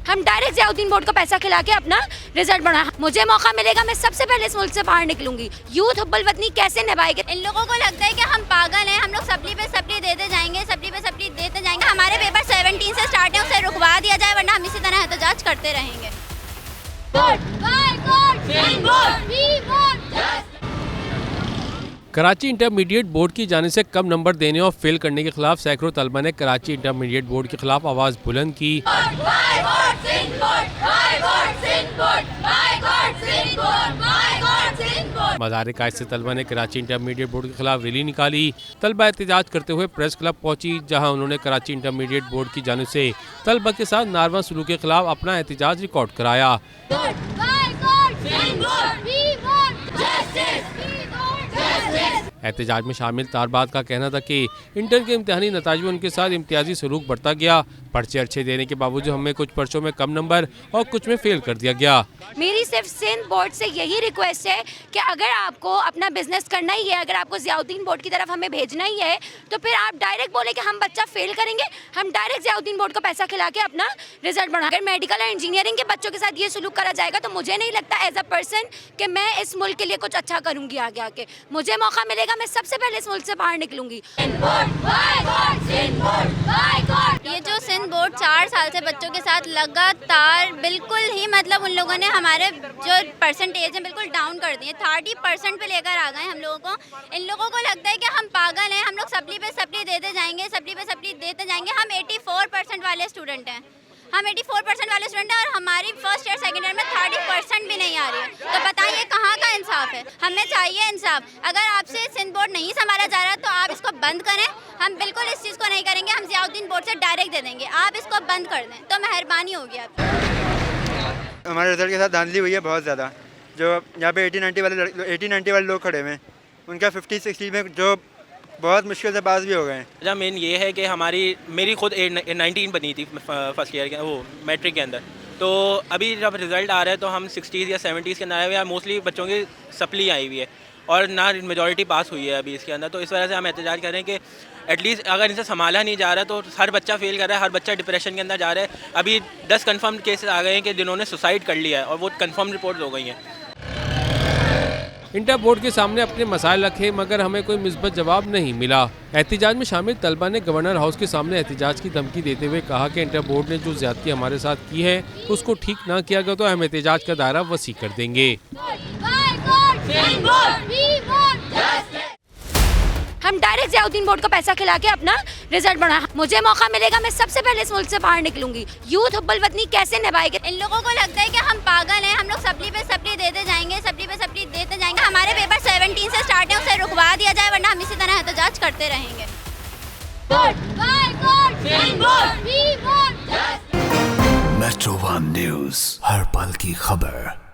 हम direct Ziauddin board को पैसा खिला के अपना रिजल्ट बढ़ा। मुझे मौका मिलेगा मैं सबसे पहले इस मुल्क से बाहर निकलूंगी। यूथ हुब्बुल वतनी कैसे निभाएगी? इन लोगों को लगता है कि हम पागल हैं, हम लोग सप्ली पे सप्ली देते जाएंगे, सप्ली पे सप्ली देते जाएंगे। हमारे पेपर 17 से स्टार्ट है, उसे रुकवा दिया जाए वरना हम इसी तरह एहतजाज करते रहेंगे। कराची इंटरमीडिएट बोर्ड की जानिब से कम नंबर देने और फेल करने के खिलाफ सैकड़ों तलबा ने कराची इंटरमीडिएट बोर्ड के खिलाफ आवाज़ बुलंद की। मज़ार कायद से तलबा ने कराची इंटरमीडिएट बोर्ड के खिलाफ रैली निकाली। तलबा एहतजाज करते हुए प्रेस क्लब पहुंची, जहां उन्होंने कराची इंटरमीडिएट बोर्ड की जानिब से तलबा के साथ नारवा सलूक के खिलाफ अपना एहतजाज रिकॉर्ड कराया। एहतजाज में शामिल तारबाद का कहना था कि इंटर के इम्तिहानी नताज में उनके साथ इम्तियाजी सलूक बढ़ता गया। पर्चे अच्छे देने के बावजूद हमें कुछ पर्चों में कम नंबर और कुछ में फेल कर दिया गया। मेरी सिर्फ सिंध बोर्ड से यही रिक्वेस्ट है कि अगर आपको अपना बिजनेस करना ही है, अगर आपको ज़ियाउद्दीन बोर्ड की तरफ हमें भेजना ही है, तो फिर आप डायरेक्ट बोले कि हम बच्चा फेल करेंगे, हम डायरेक्ट ज़ियाउद्दीन बोर्ड को पैसा खिला के अपना रिजल्ट बढ़ा। अगर मेडिकल और इंजीनियरिंग के बच्चों के साथ ये सलूक करा जाएगा तो मुझे नहीं लगता एज अ पर्सन कि मैं इस मुल्क के लिए कुछ अच्छा करूँगी आगे आके। मुझे मौका मिलेगा मैं सबसे पहले इस मुल्क से बाहर निकलूंगी। ये जो सिंध बोर्ड 4 साल से बच्चों के साथ लगातार बिल्कुल ही मतलब उन लोगों ने हमारे जो परसेंटेज है बिल्कुल डाउन कर दिए, 30% पे लेकर आ गए हम लोगों को। इन लोगों को लगता है कि हम पागल हैं, हम लोग सप्ली पे सप्ली देते जाएंगे, सप्ली पे सप्ली देते जाएंगे। हम 84% वाले स्टूडेंट हैं, हम 84% वाले स्टूडेंट हैं और हमारी फर्स्ट ईयर सेकेंड ईयर में 30% भी नहीं आ रही है। तो बताइए कहाँ का इंसाफ है? हमें चाहिए इंसाफ। अगर आपसे सिंध बोर्ड नहीं संभाला जा रहा तो आप इसको बंद करें। हम बिल्कुल इस चीज़ को नहीं करेंगे, हम ज़ियाउद्दीन बोर्ड से डायरेक्ट दे देंगे। आप इसको बंद कर दें तो मेहरबानी होगी आपकी। हमारे रिजल्ट के साथ धांधली हुई है बहुत ज़्यादा। जो यहाँ पे 80-90 वाले लोग खड़े हुए हैं, उनका 50-60 में जो बहुत मुश्किल से पास भी हो गए हैं। अच्छा, मेन ये है कि मेरी खुद 19 बनी थी फर्स्ट ईयर के वो मैट्रिक के अंदर। तो अभी जब रिज़ल्ट आ रहा है तो हम 60s या 70s के अंदर आए हुए हैं। मोस्टली बच्चों की सप्ली आई हुई है और ना मेजॉरिटी पास हुई है अभी इसके अंदर। तो इस वजह से हम एहतजाज कर रहे हैं कि एटलीस्ट अगर इनसे संभाला नहीं जा रहा तो हर बच्चा फेल कर रहा है, हर बच्चा डिप्रेशन के अंदर जा रहा है। अभी 10 कन्फर्म केसेस आ गए हैं कि जिन्होंने सुसाइड कर लिया है और वो कन्फर्म रिपोर्ट हो गई हैं। इंटर बोर्ड के सामने अपने मसाइल रखे मगर हमें कोई मुस्बत जवाब नहीं मिला। एहतजाज में शामिल तलबा ने गवर्नर हाउस के सामने एहतजाज की धमकी देते हुए कहा कि इंटर बोर्ड ने जो ज्यादती हमारे साथ की है उसको ठीक ना किया गया तो हम एहतजाज का दायरा वसी कर देंगे। हम डायरेक्ट ज़ियाउद्दीन बोर्ड को पैसा खिला के अपना रिजल्ट बढ़ा। मुझे मौका मिलेगा मैं सबसे पहले इस मुल्क से बाहर निकलूंगी। यूथ हुब्बुल वतनी कैसे निभाएगी? इन लोगों को लगता है कि हम पागल हैं, हम लोग सप्ली पे सप्ली देते जाएंगे, सप्ली पे सप्ली देते जाएंगे। हमारे पेपर 17 से स्टार्ट है, उसे रुकवा दिया जाए वरना हम इसी तरह एहतजाज करते रहेंगे। मेट्रो 1 न्यूज़, हर पल की खबर।